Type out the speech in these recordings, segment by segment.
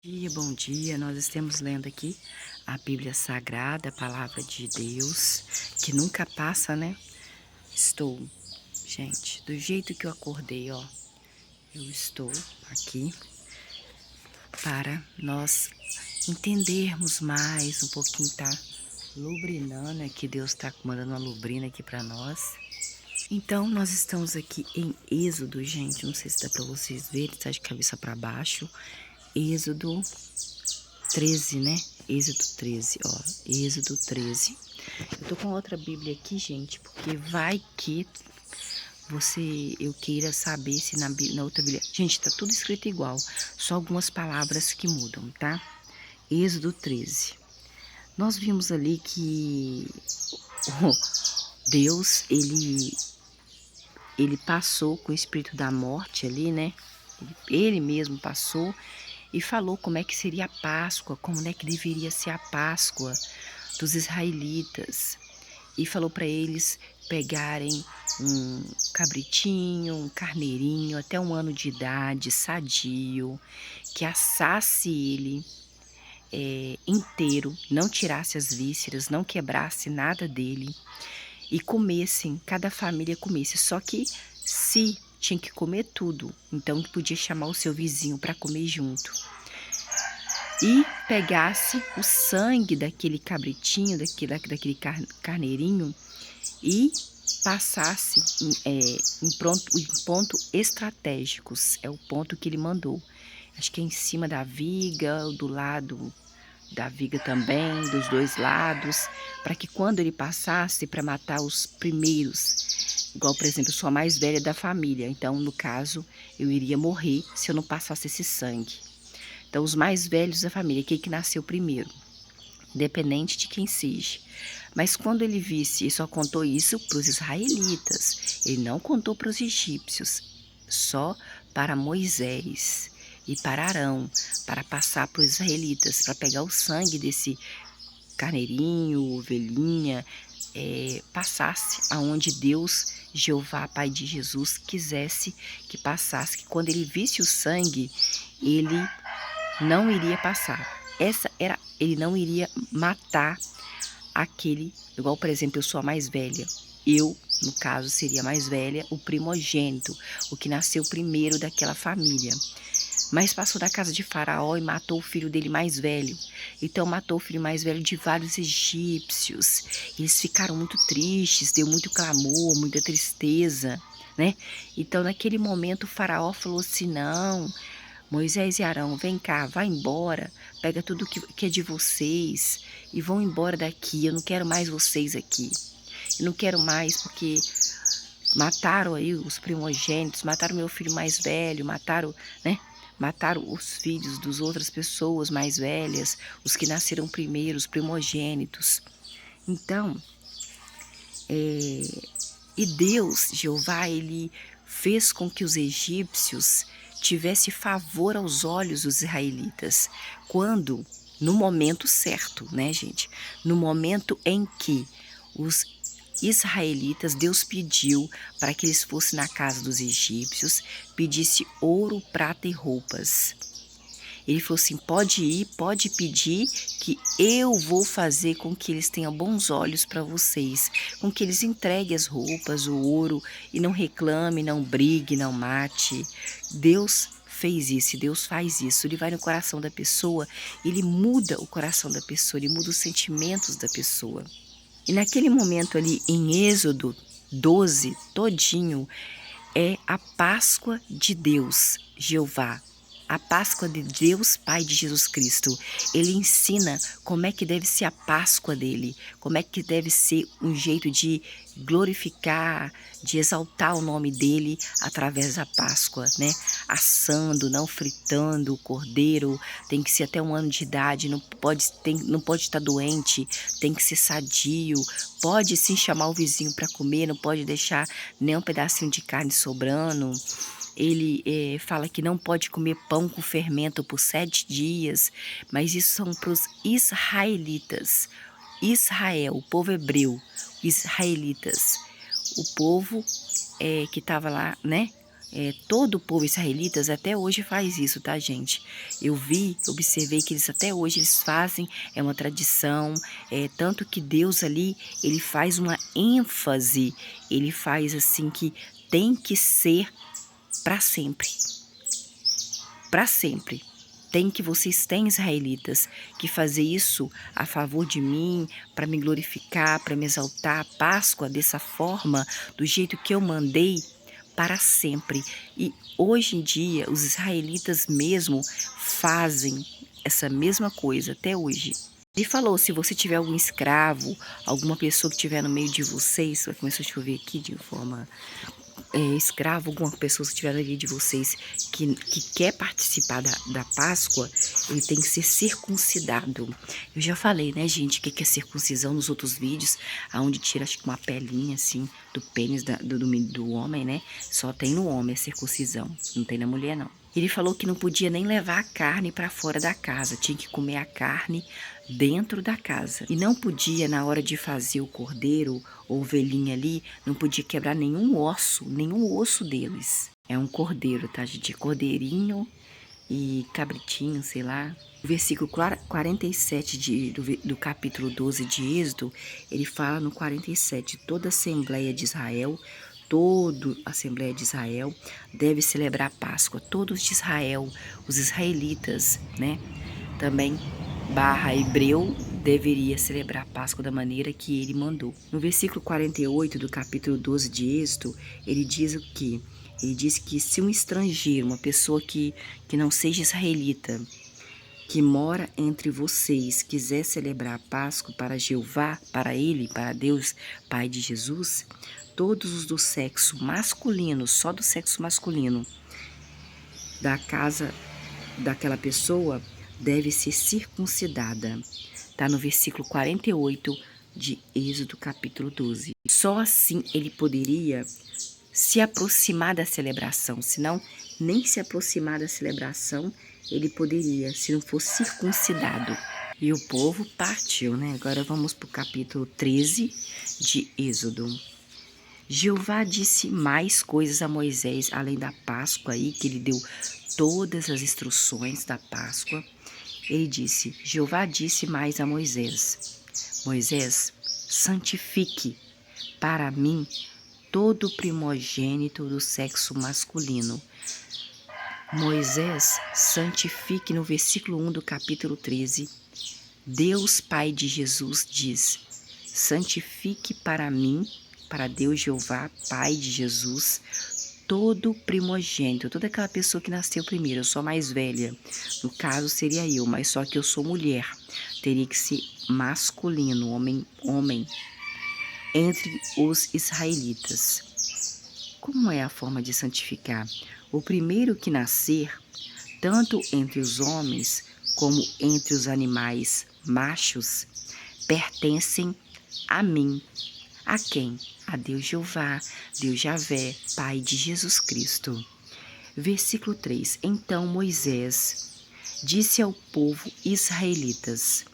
Bom dia. Nós estamos lendo aqui a Bíblia Sagrada, a Palavra de Deus, que nunca passa, né? Gente, do jeito que eu acordei, ó, eu estou aqui para nós entendermos mais um pouquinho, tá lubrinando aqui, Deus tá mandando uma lubrina aqui para nós. Então, nós estamos aqui em Êxodo, gente, não sei se dá para vocês verem, tá de cabeça para baixo. Êxodo 13, né? Êxodo 13, ó. Êxodo 13. Eu tô com outra Bíblia aqui, gente, porque vai que eu queira saber se na outra Bíblia... Gente, tá tudo escrito igual, só algumas palavras que mudam, tá? Êxodo 13. Nós vimos ali que Deus, ele passou com o espírito da morte ali, né? Ele mesmo passou e falou como é que seria a Páscoa, como é que deveria ser a Páscoa dos israelitas. E falou para eles pegarem um cabritinho, um carneirinho, até 1 ano de idade, sadio, que assasse ele inteiro, não tirasse as vísceras, não quebrasse nada dele e comessem, cada família comesse. Só que se tinha que comer tudo, então podia chamar o seu vizinho para comer junto. E pegasse o sangue daquele cabritinho, daquele carneirinho e passasse em ponto estratégicos. É o ponto que ele mandou. Acho que é em cima da viga, do lado da viga também, dos dois lados, para que quando ele passasse para matar os primeiros, igual, por exemplo, eu sou a mais velha da família, então, no caso, eu iria morrer se eu não passasse esse sangue. Então, os mais velhos da família, quem que nasceu primeiro, independente de quem seja. Mas quando ele visse, ele só contou isso para os israelitas, ele não contou para os egípcios, só para Moisés e para Arão, para passar para os israelitas, para pegar o sangue desse carneirinho, ovelhinha, passasse aonde Deus, Jeová, Pai de Jesus, quisesse que passasse, que quando ele visse o sangue, ele não iria passar. Ele não iria matar aquele, igual, por exemplo, eu sou a mais velha. Eu, no caso, seria a mais velha, o primogênito, o que nasceu primeiro daquela família. Mas passou da casa de Faraó e matou o filho dele mais velho. Então matou o filho mais velho de vários egípcios. Eles ficaram muito tristes, deu muito clamor, muita tristeza, né? Então naquele momento o Faraó falou assim: não, Moisés e Arão, vem cá, vai embora, pega tudo que é de vocês e vão embora daqui, eu não quero mais vocês aqui. Eu não quero mais porque mataram aí os primogênitos, mataram meu filho mais velho, mataram, né? Mataram os filhos das outras pessoas mais velhas, os que nasceram primeiro, os primogênitos. Então, e Deus, Jeová, ele fez com que os egípcios tivessem favor aos olhos dos israelitas, quando, no momento certo, né, gente? No momento em que os israelitas, Deus pediu para que eles fossem na casa dos egípcios, pedisse ouro, prata e roupas. Ele falou assim: pode ir, pode pedir, que eu vou fazer com que eles tenham bons olhos para vocês, com que eles entreguem as roupas, o ouro, e não reclame, não brigue, não mate. Deus fez isso, e Deus faz isso. Ele vai no coração da pessoa, ele muda o coração da pessoa, ele muda os sentimentos da pessoa. E naquele momento ali em Êxodo 12, todinho, é a Páscoa de Deus, Jeová. A Páscoa de Deus, Pai de Jesus Cristo. Ele ensina como é que deve ser a Páscoa dele, como é que deve ser um jeito de glorificar, de exaltar o nome dele através da Páscoa, né? Assando, não fritando o cordeiro, tem que ser até 1 ano de idade, não pode estar doente, tem que ser sadio, pode sim chamar o vizinho para comer, não pode deixar nem um pedacinho de carne sobrando. Ele fala que não pode comer pão com fermento por 7 dias, mas isso são para os israelitas. Israel, o povo hebreu, israelitas, o povo que estava lá, né, todo o povo israelitas até hoje faz isso, tá, gente? Eu observei que eles até hoje eles fazem, é uma tradição, tanto que Deus ali, ele faz uma ênfase, ele faz assim que tem que ser para sempre. Para sempre. Tem que vocês têm, israelitas, que fazer isso a favor de mim, para me glorificar, para me exaltar a Páscoa dessa forma, do jeito que eu mandei, para sempre. E hoje em dia, os israelitas mesmo fazem essa mesma coisa até hoje. Ele falou, se você tiver algum escravo, alguma pessoa que estiver no meio de vocês, começou a chover aqui de forma escravo, alguma pessoa que estiver na vida de vocês que quer participar da Páscoa, ele tem que ser circuncidado. Eu já falei, né, gente, o que é circuncisão nos outros vídeos, aonde tira, acho que uma pelinha, assim, do pênis do homem, né? Só tem no homem a circuncisão, não tem na mulher, não. Ele falou que não podia nem levar a carne para fora da casa, tinha que comer a carne dentro da casa. E não podia, na hora de fazer o cordeiro ou ovelhinha ali, não podia quebrar nenhum osso deles. É um cordeiro, tá, gente? Cordeirinho e cabritinho, sei lá. O versículo 47 do capítulo 12 de Êxodo, ele fala no 47, toda a Assembleia de Israel deve celebrar a Páscoa, todos de Israel, os israelitas, né? Também hebreu deveria celebrar a Páscoa da maneira que ele mandou. No versículo 48 do capítulo 12 de Êxodo, ele diz o quê? Ele diz que se um estrangeiro, uma pessoa que não seja israelita, que mora entre vocês, quiser celebrar a Páscoa para Jeová, para ele, para Deus, Pai de Jesus, todos os do sexo masculino, só do sexo masculino, da casa daquela pessoa, deve ser circuncidada. Está no versículo 48 de Êxodo capítulo 12. Só assim ele poderia se aproximar da celebração, senão nem se aproximar da celebração ele poderia, se não fosse circuncidado. E o povo partiu, né? Agora vamos para o capítulo 13 de Êxodo. Jeová disse mais coisas a Moisés, além da Páscoa aí, que ele deu todas as instruções da Páscoa. Ele disse, Jeová disse mais a Moisés, Moisés, santifique para mim todo primogênito do sexo masculino. Moisés santifique, no versículo 1 do capítulo 13, Deus Pai de Jesus diz, santifique para mim, para Deus Jeová, Pai de Jesus, todo primogênito, toda aquela pessoa que nasceu primeiro, eu sou a mais velha, no caso seria eu, mas só que eu sou mulher, teria que ser masculino, homem, entre os israelitas. Como é a forma de santificar? O primeiro que nascer, tanto entre os homens como entre os animais machos, pertencem a mim. A quem? A Deus Jeová, Deus Javé, Pai de Jesus Cristo. Versículo 3. Então Moisés disse ao povo israelitas,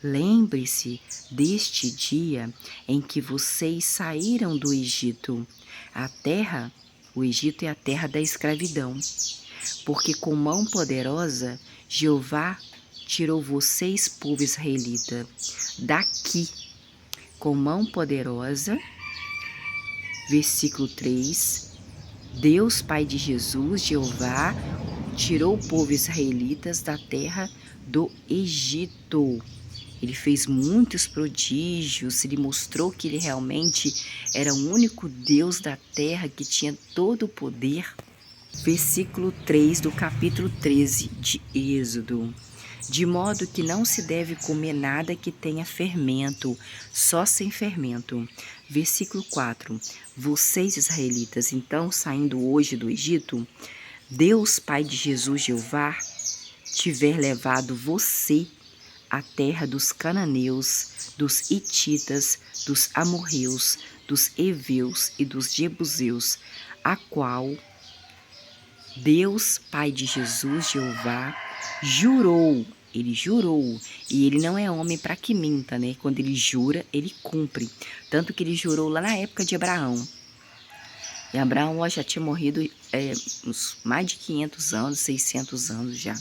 lembre-se deste dia em que vocês saíram do Egito. O Egito é a terra da escravidão. Porque com mão poderosa, Jeová tirou vocês, povo israelita, daqui. Com mão poderosa, versículo 3, Deus Pai de Jesus, Jeová, tirou o povo israelitas da terra do Egito. Ele fez muitos prodígios, ele mostrou que ele realmente era o único Deus da terra que tinha todo o poder. Versículo 3 do capítulo 13 de Êxodo. De modo que não se deve comer nada que tenha fermento, só sem fermento. Versículo 4. Vocês, israelitas, então, saindo hoje do Egito, Deus Pai de Jesus, Jeová, tiver levado você à terra dos cananeus, dos hititas, dos amorreus, dos heveus e dos jebuseus, a qual Deus Pai de Jesus, Jeová, jurou, ele jurou, e ele não é homem para que minta, né? Quando ele jura, ele cumpre. Tanto que ele jurou lá na época de Abraão. E Abraão ó, já tinha morrido uns mais de 500 anos, 600 anos já.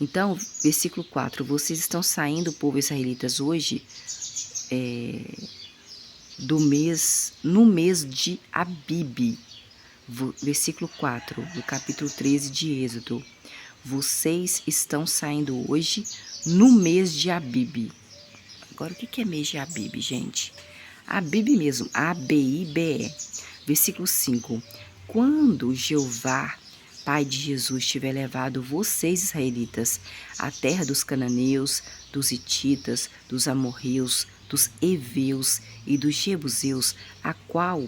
Então, versículo 4. Vocês estão saindo, povo israelitas, hoje, no mês de Abibe. Versículo 4, do capítulo 13 de Êxodo. Vocês estão saindo hoje no mês de Abibe. Agora, o que é mês de Abibe, gente? Abibe mesmo, A-B-I-B-E. Versículo 5. Quando Jeová, Pai de Jesus, tiver levado vocês, israelitas, à terra dos cananeus, dos hititas, dos amorreus, dos heveus e dos jebuseus, a qual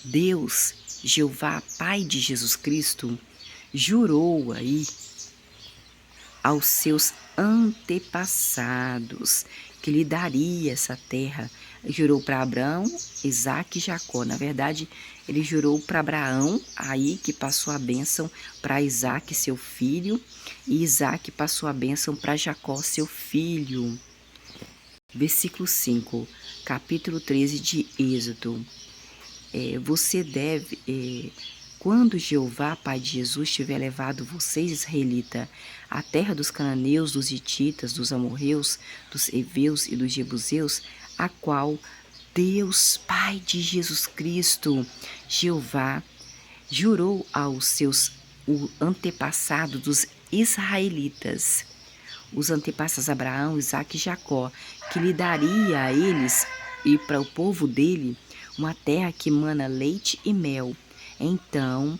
Deus, Jeová, Pai de Jesus Cristo, jurou aí aos seus antepassados que lhe daria essa terra. Jurou para Abraão, Isaque e Jacó. Na verdade, ele jurou para Abraão, aí que passou a bênção para Isaque, seu filho, e Isaque passou a bênção para Jacó, seu filho. Versículo 5, capítulo 13 de Êxodo. Você deve... Quando Jeová, Pai de Jesus, tiver levado vocês, israelita, à terra dos cananeus, dos hititas, dos amorreus, dos heveus e dos jebuseus, a qual Deus, Pai de Jesus Cristo, Jeová, jurou aos seus antepassados dos israelitas, os antepassados Abraão, Isaque e Jacó, que lhe daria a eles e para o povo dele uma terra que mana leite e mel. Então,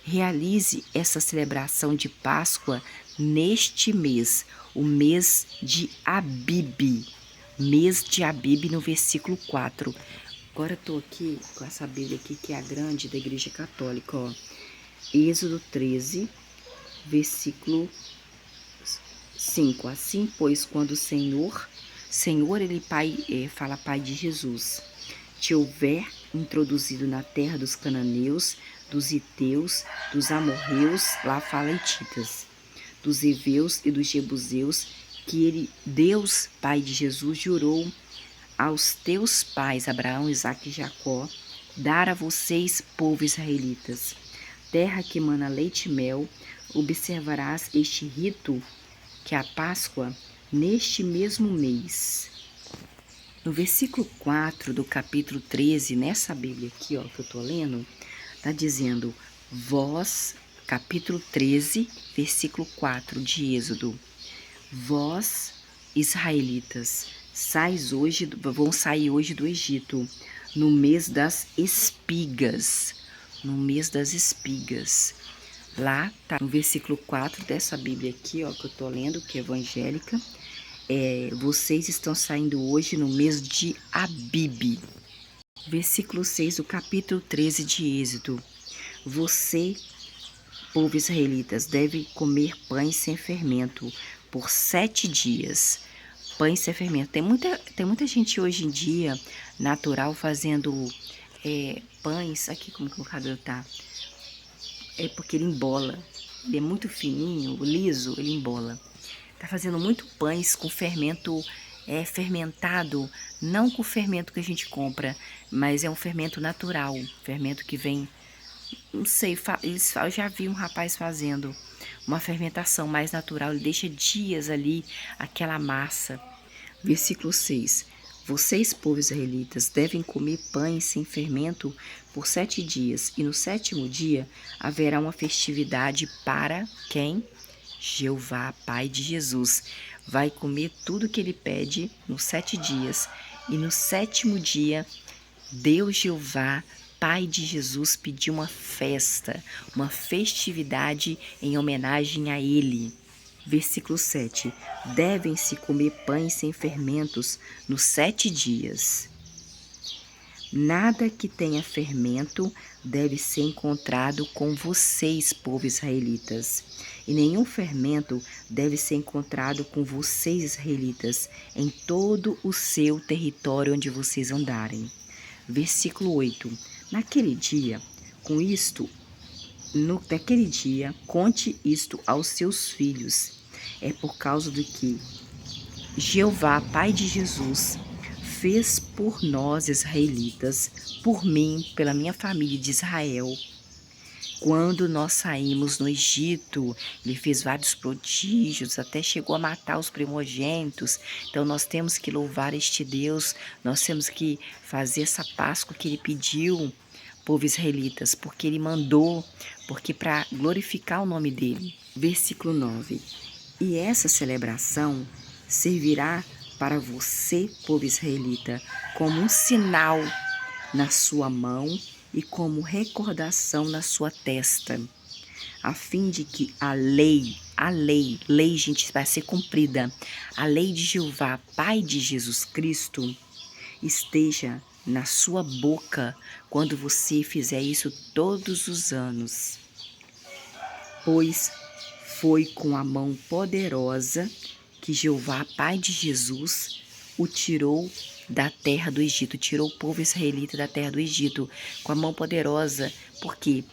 realize essa celebração de Páscoa neste mês, o mês de Abibe. Mês de Abibe, no versículo 4. Agora eu estou aqui com essa Bíblia aqui, que é a grande da Igreja Católica, ó. Êxodo 13, versículo 5. Assim, pois, quando o Senhor, ele fala Pai de Jesus, te houver introduzido na terra dos cananeus, dos hiteus, dos amorreus, lá fala hititas, dos heveus e dos jebuseus, que Deus, Pai de Jesus, jurou aos teus pais, Abraão, Isaque e Jacó, dar a vocês, povo israelitas, terra que mana leite e mel, observarás este rito, que é a Páscoa, neste mesmo mês. No versículo 4 do capítulo 13, nessa Bíblia aqui, ó, que eu tô lendo, tá dizendo, vós, capítulo 13, versículo 4 de Êxodo, vós, israelitas, vão sair hoje do Egito, no mês das espigas, Lá tá no versículo 4 dessa Bíblia aqui, ó, que eu tô lendo, que é evangélica. Vocês estão saindo hoje no mês de Abibe. Versículo 6 do capítulo 13 de Êxodo. Você, povo israelitas, deve comer pães sem fermento por 7 dias. Pães sem fermento. Tem muita gente hoje em dia, natural, fazendo pães. Aqui como que o cabelo tá. É porque ele embola. Ele é muito fininho, liso, ele embola. Tá fazendo muito pães com fermento fermentado, não com o fermento que a gente compra, mas é um fermento natural, fermento que vem, não sei, eu já vi um rapaz fazendo uma fermentação mais natural, ele deixa dias ali aquela massa. Versículo 6. Vocês, povo israelitas, devem comer pães sem fermento por 7 dias, e no 7º dia haverá uma festividade para quem? Jeová, Pai de Jesus, vai comer tudo que ele pede nos 7 dias, e no 7º dia, Deus Jeová, Pai de Jesus, pediu uma festa, uma festividade em homenagem a ele. Versículo 7. Devem-se comer pães sem fermentos nos 7 dias. Nada que tenha fermento deve ser encontrado com vocês, povo israelitas, e nenhum fermento deve ser encontrado com vocês, israelitas, em todo o seu território onde vocês andarem. Versículo 8. Naquele dia, naquele dia, conte isto aos seus filhos. É por causa do que Jeová, Pai de Jesus, fez por nós israelitas, por mim, pela minha família de Israel. Quando nós saímos no Egito, ele fez vários prodígios, até chegou a matar os primogênitos. Então nós temos que louvar este Deus, nós temos que fazer essa Páscoa que ele pediu, povo israelitas, porque ele mandou, porque para glorificar o nome dele. Versículo 9. E essa celebração servirá para você, povo israelita, como um sinal na sua mão e como recordação na sua testa, a fim de que a lei, gente, vai ser cumprida, a lei de Jeová, Pai de Jesus Cristo, esteja na sua boca quando você fizer isso todos os anos. Pois foi com a mão poderosa que Jeová, Pai de Jesus, o tirou da terra do Egito, tirou o povo israelita da terra do Egito, com a mão poderosa, porque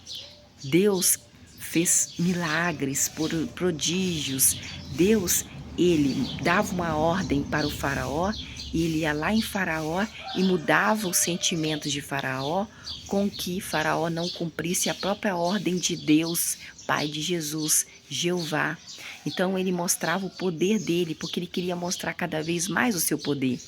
Deus fez milagres, prodígios. Deus, ele dava uma ordem para o faraó, e ele ia lá em Faraó e mudava os sentimentos de Faraó, com que Faraó não cumprisse a própria ordem de Deus, Pai de Jesus, Jeová. Então ele mostrava o poder dele, porque ele queria mostrar cada vez mais o seu poder.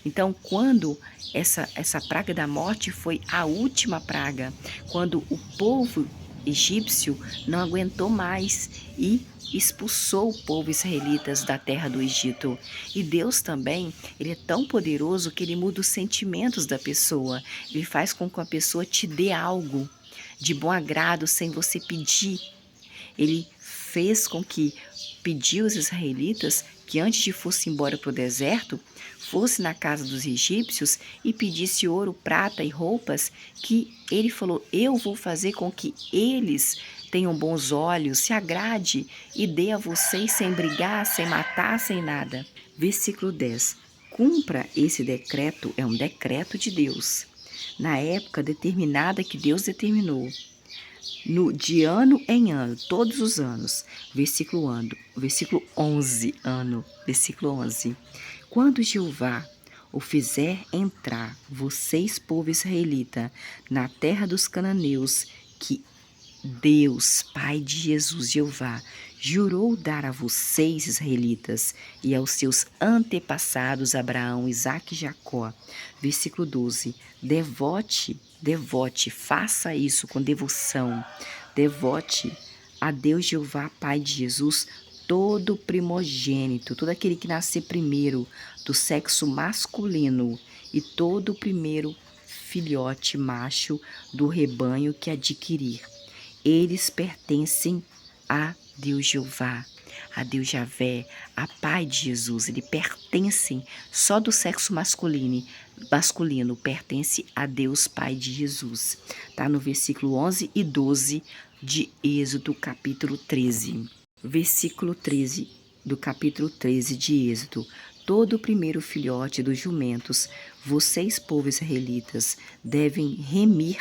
Então quando essa praga da morte foi a última praga, quando o povo egípcio não aguentou mais e expulsou o povo israelitas da terra do Egito. E Deus também, ele é tão poderoso que ele muda os sentimentos da pessoa. Ele faz com que a pessoa te dê algo de bom agrado sem você pedir. Ele fez com que pediu os israelitas que antes de fosse embora para o deserto, fosse na casa dos egípcios e pedisse ouro, prata e roupas, que ele falou, eu vou fazer com que eles tenham bons olhos, se agrade e dê a vocês sem brigar, sem matar, sem nada. Versículo 10. Cumpra esse decreto, é um decreto de Deus, na época determinada que Deus determinou, de ano em ano, todos os anos. Versículo 11. Quando Jeová o fizer entrar, vocês, povo israelita, na terra dos cananeus, que Deus, Pai de Jesus, Jeová, jurou dar a vocês, israelitas, e aos seus antepassados, Abraão, Isaque e Jacó. Versículo 12. Devote, faça isso com devoção. Devote a Deus Jeová, Pai de Jesus, todo primogênito, todo aquele que nascer primeiro do sexo masculino e todo o primeiro filhote macho do rebanho que adquirir. Eles pertencem a Deus Jeová, a Deus Javé, a Pai de Jesus. Eles pertencem só do sexo masculino, pertence a Deus Pai de Jesus. Está no versículo 11 e 12 de Êxodo, capítulo 13. Versículo 13 do capítulo 13 de Êxodo. Todo o primeiro filhote dos jumentos, vocês, povo israelitas, devem remir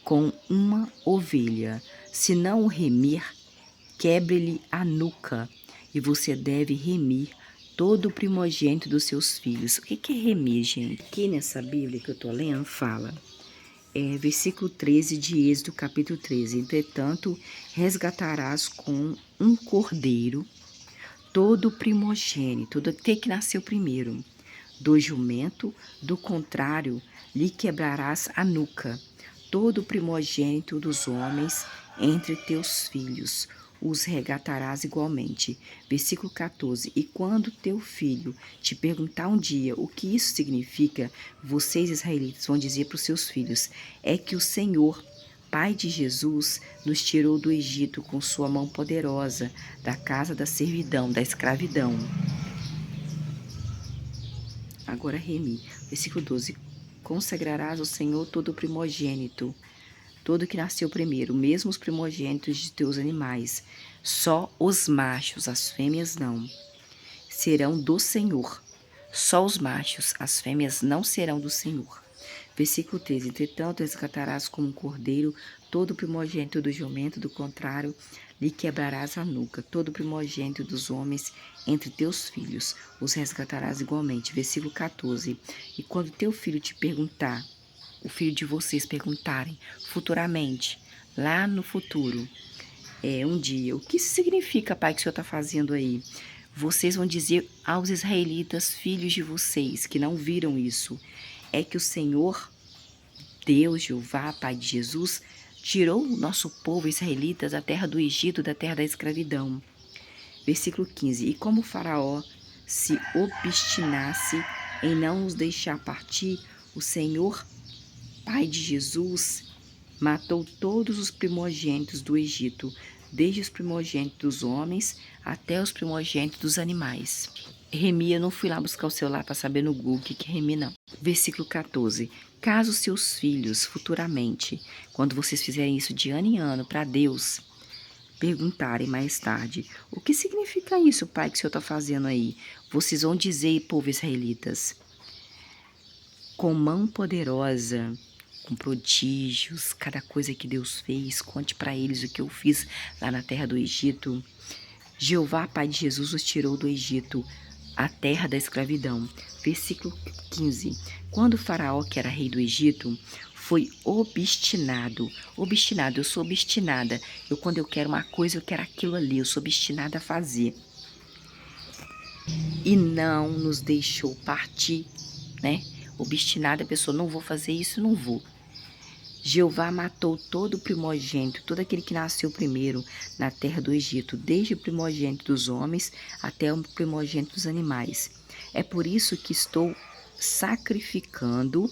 com uma ovelha. Se não o remir, quebre-lhe a nuca, e você deve remir todo o primogênito dos seus filhos. O que é remir, gente? Aqui nessa Bíblia que eu estou lendo, fala, versículo 13 de Êxodo, capítulo 13. Entretanto, resgatarás com um cordeiro todo o primogênito, todo aquele que nasceu primeiro, do jumento, do contrário, lhe quebrarás a nuca. Todo o primogênito dos homens entre teus filhos os regatarás igualmente. Versículo 14. E quando teu filho te perguntar um dia o que isso significa, vocês, israelitas, vão dizer para os seus filhos, é que o Senhor, Pai de Jesus, nos tirou do Egito com sua mão poderosa, da casa da servidão, da escravidão. Agora remi. Versículo 12. Consagrarás ao Senhor todo o primogênito, todo que nasceu primeiro, mesmo os primogênitos de teus animais. Só os machos, as fêmeas não, serão do Senhor. Só os machos, as fêmeas não serão do Senhor. Versículo 13. Entretanto, resgatarás como um cordeiro todo o primogênito do jumento, do contrário, lhe quebrarás a nuca, todo primogênito dos homens entre teus filhos, os resgatarás igualmente. Versículo 14. E quando teu filho te perguntar, o filho de vocês perguntarem futuramente, lá no futuro, um dia, o que isso significa, pai, que o Senhor está fazendo aí? Vocês vão dizer aos israelitas, filhos de vocês, que não viram isso, é que o Senhor, Deus, Jeová, Pai de Jesus, tirou o nosso povo israelita da terra do Egito, da terra da escravidão. Versículo 15. E como o faraó se obstinasse em não os deixar partir, o Senhor, Pai de Jesus, matou todos os primogênitos do Egito, desde os primogênitos dos homens até os primogênitos dos animais. Remi, eu não fui lá buscar o celular para saber no Google o que é Remi, não. Versículo 14. Caso seus filhos, futuramente, quando vocês fizerem isso de ano em ano para Deus, perguntarem mais tarde, o que significa isso, pai, que o Senhor está fazendo aí? Vocês vão dizer, povo israelitas, com mão poderosa, com prodígios, cada coisa que Deus fez, conte para eles o que eu fiz lá na terra do Egito. Jeová, Pai de Jesus, os tirou do Egito, a terra da escravidão. Versículo 15. Quando o faraó, que era rei do Egito, foi obstinado, eu sou obstinada, quando eu quero uma coisa, eu quero aquilo ali, eu sou obstinada a fazer. E não nos deixou partir, né? Obstinada, a pessoa, não vou fazer isso, não vou. Jeová matou todo o primogênito, todo aquele que nasceu primeiro na terra do Egito, desde o primogênito dos homens até o primogênito dos animais. É por isso que estou sacrificando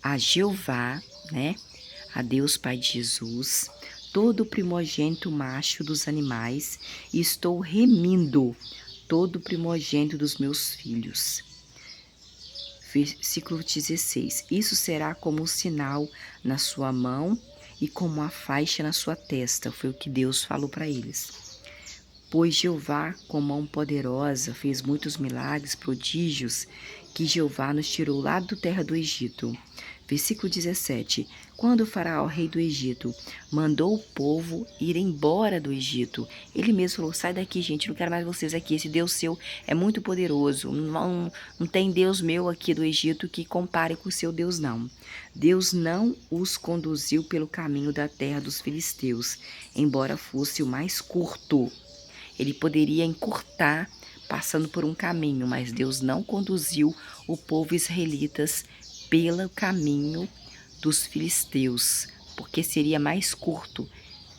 a Jeová, né, a Deus Pai de Jesus, todo o primogênito macho dos animais, e estou remindo todo o primogênito dos meus filhos. Versículo 16. Isso será como um sinal na sua mão e como uma faixa na sua testa. Foi o que Deus falou para eles. Pois Jeová, com mão poderosa, fez muitos milagres, prodígios, que Jeová nos tirou lá da terra do Egito. Versículo 17. Quando o faraó, rei do Egito, mandou o povo ir embora do Egito, ele mesmo falou, sai daqui, gente, não quero mais vocês aqui, esse Deus seu é muito poderoso, não tem Deus meu aqui do Egito que compare com o seu Deus, não. Deus não os conduziu pelo caminho da terra dos filisteus, embora fosse o mais curto. Ele poderia encurtar passando por um caminho, mas Deus não conduziu o povo israelitas pelo caminho dos filisteus, porque seria mais curto.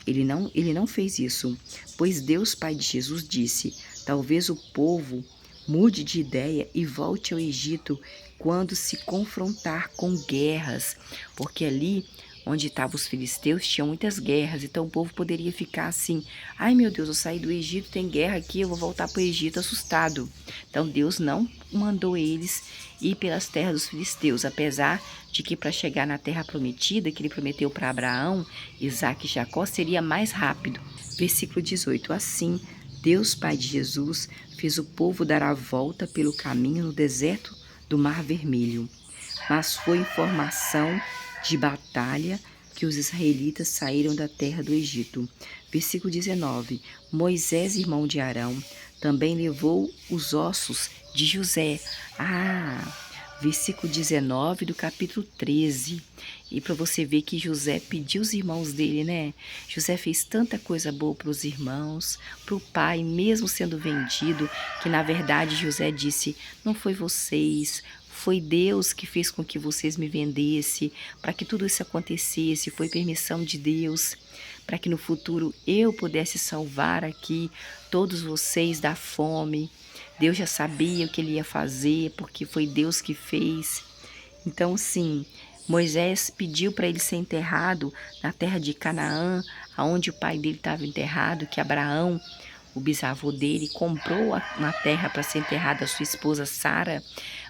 Ele não fez isso, pois Deus, Pai de Jesus, disse, talvez o povo mude de ideia e volte ao Egito quando se confrontar com guerras, porque ali onde estavam os filisteus tinham muitas guerras, então o povo poderia ficar assim, ai meu Deus, eu saí do Egito, tem guerra aqui, eu vou voltar para o Egito assustado. Então Deus não mandou eles ir pelas terras dos filisteus, apesar de que para chegar na terra prometida, que ele prometeu para Abraão, Isaque e Jacó, seria mais rápido. Versículo 18, assim Deus, Pai de Jesus, fez o povo dar a volta pelo caminho no deserto do Mar Vermelho, mas foi informação de batalha que os israelitas saíram da terra do Egito. Versículo 19. Moisés, irmão de Arão, também levou os ossos de José. Versículo 19 do capítulo 13. E para você ver que José pediu os irmãos dele, né? José fez tanta coisa boa para os irmãos, para o pai, mesmo sendo vendido, que na verdade José disse, não foi vocês, foi Deus que fez com que vocês me vendessem, para que tudo isso acontecesse, foi permissão de Deus, para que no futuro eu pudesse salvar aqui todos vocês da fome. Deus já sabia o que ele ia fazer, porque foi Deus que fez. Então, sim, Moisés pediu para ele ser enterrado na terra de Canaã, aonde o pai dele estava enterrado, que Abraão, o bisavô dele, comprou uma terra para ser enterrada a sua esposa Sara,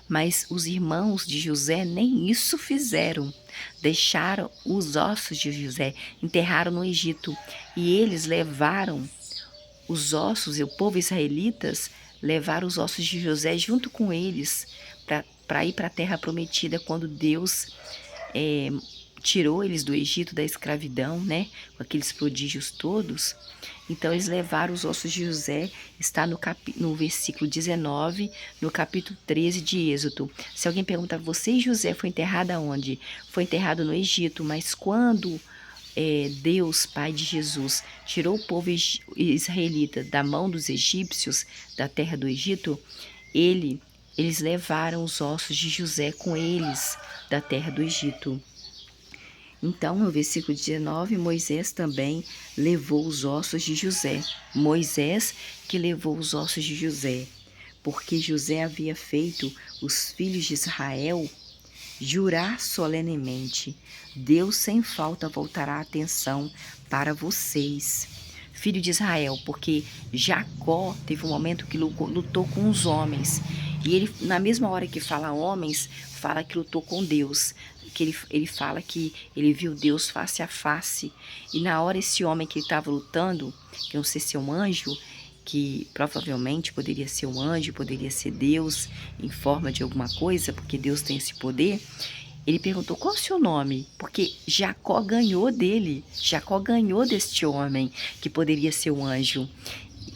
mas os irmãos de José nem isso fizeram. Deixaram os ossos de José, enterraram no Egito, e eles levaram os ossos, e o povo israelitas levaram os ossos de José junto com eles para ir para a terra prometida, quando Deus tirou eles do Egito, da escravidão, né? Com aqueles prodígios todos. Então eles levaram os ossos de José, está no versículo 19, no capítulo 13 de Êxodo. Se alguém perguntar, você e José foi enterrado aonde? Foi enterrado no Egito, mas quando Deus, Pai de Jesus, tirou o povo israelita da mão dos egípcios, da terra do Egito, eles levaram os ossos de José com eles da terra do Egito. Então, no versículo 19, Moisés também levou os ossos de José. Moisés que levou os ossos de José, porque José havia feito os filhos de Israel jurar solenemente: Deus sem falta voltará a atenção para vocês, filho de Israel, porque Jacó teve um momento que lutou com os homens, e ele, na mesma hora que fala homens, fala que lutou com Deus, que ele fala que ele viu Deus face a face, e na hora esse homem que ele estava lutando, que eu não sei se é um anjo, que provavelmente poderia ser um anjo, poderia ser Deus em forma de alguma coisa, porque Deus tem esse poder. Ele perguntou, qual é o seu nome? Porque Jacó ganhou dele, Jacó ganhou deste homem, que poderia ser um anjo,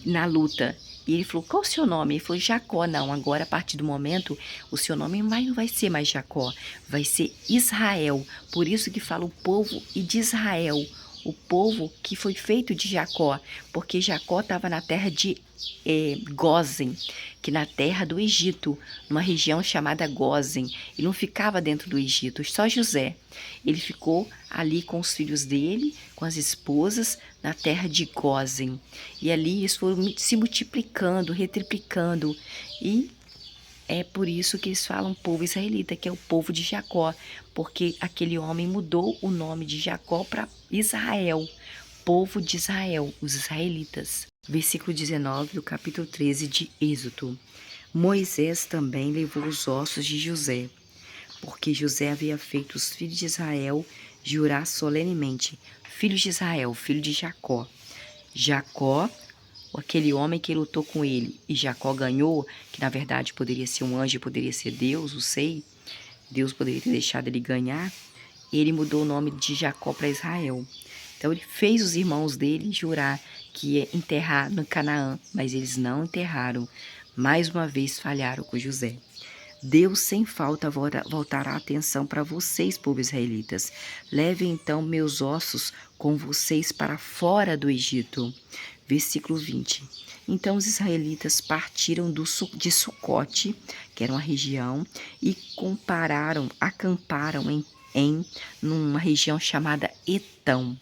na luta. E ele falou, qual é o seu nome? Ele falou, Jacó. Não, agora a partir do momento, o seu nome não vai ser mais Jacó, vai ser Israel. Por isso que fala o povo e de Israel, o povo que foi feito de Jacó, porque Jacó estava na terra de Gósen, que na terra do Egito, numa região chamada Gósen. Ele não ficava dentro do Egito, só José. Ele ficou ali com os filhos dele, com as esposas, na terra de Gósen. E ali eles foram se multiplicando, retriplicando. E é por isso que eles falam povo israelita, que é o povo de Jacó, porque aquele homem mudou o nome de Jacó para Israel, povo de Israel, os israelitas. Versículo 19 do capítulo 13 de Êxodo. Moisés também levou os ossos de José, porque José havia feito os filhos de Israel jurar solenemente, filhos de Israel, filho de Jacó. Jacó, aquele homem que lutou com ele, e Jacó ganhou, que na verdade poderia ser um anjo, poderia ser Deus, não sei. Deus poderia ter deixado ele ganhar. Ele mudou o nome de Jacó para Israel. Então ele fez os irmãos dele jurar que ia enterrar no Canaã, mas eles não enterraram. Mais uma vez falharam com José. Deus sem falta voltará a atenção para vocês, povo israelitas. Levem então meus ossos com vocês para fora do Egito. Versículo 20. Então os israelitas partiram de Sucote, que era uma região, e acamparam numa região chamada Etão,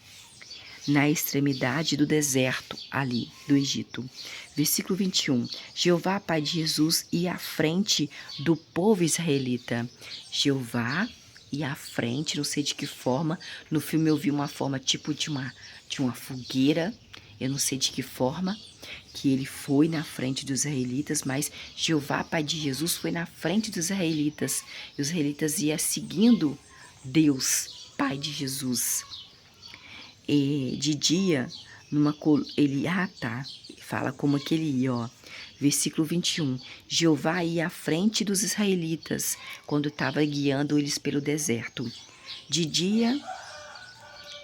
na extremidade do deserto ali do Egito. Versículo 21. Jeová, Pai de Jesus, ia à frente do povo israelita. Jeová ia à frente, não sei de que forma. No filme eu vi uma forma tipo de uma fogueira, eu não sei de que forma, que ele foi na frente dos israelitas, mas Jeová, Pai de Jesus, foi na frente dos israelitas. E os israelitas iam seguindo Deus, Pai de Jesus. E de dia, fala como que ele ia, ó. Versículo 21. Jeová ia à frente dos israelitas, quando estava guiando eles pelo deserto. De dia,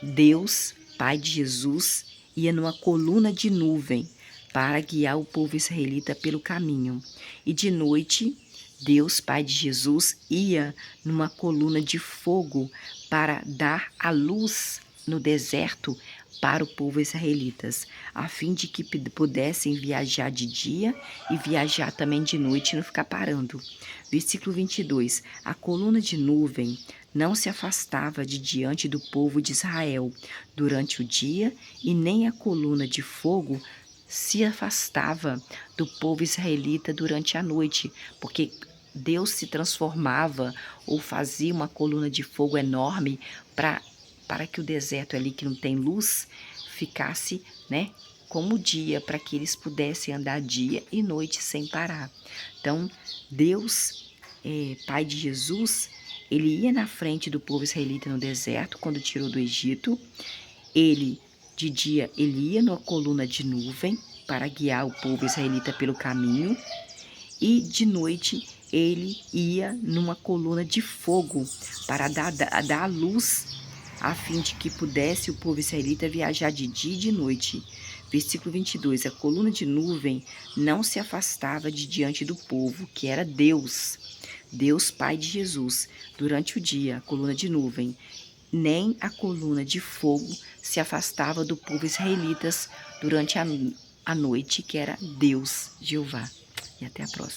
Deus, Pai de Jesus, ia numa coluna de nuvem para guiar o povo israelita pelo caminho. E de noite, Deus, Pai de Jesus, ia numa coluna de fogo para dar a luz no deserto para o povo israelitas, a fim de que pudessem viajar de dia e viajar também de noite e não ficar parando. Versículo 22. A coluna de nuvem não se afastava de diante do povo de Israel durante o dia, e nem a coluna de fogo se afastava do povo israelita durante a noite, porque Deus se transformava ou fazia uma coluna de fogo enorme para que o deserto ali que não tem luz ficasse, né, como dia, para que eles pudessem andar dia e noite sem parar. Então, Deus, Pai de Jesus, ele ia na frente do povo israelita no deserto, quando tirou do Egito. De dia, ele ia numa coluna de nuvem para guiar o povo israelita pelo caminho. E de noite, ele ia numa coluna de fogo para dar a luz a fim de que pudesse o povo israelita viajar de dia e de noite. Versículo 22, a coluna de nuvem não se afastava de diante do povo, que era Deus, Deus Pai de Jesus, durante o dia, a coluna de nuvem, nem a coluna de fogo se afastava do povo israelitas durante a noite, que era Deus, Jeová. E até a próxima.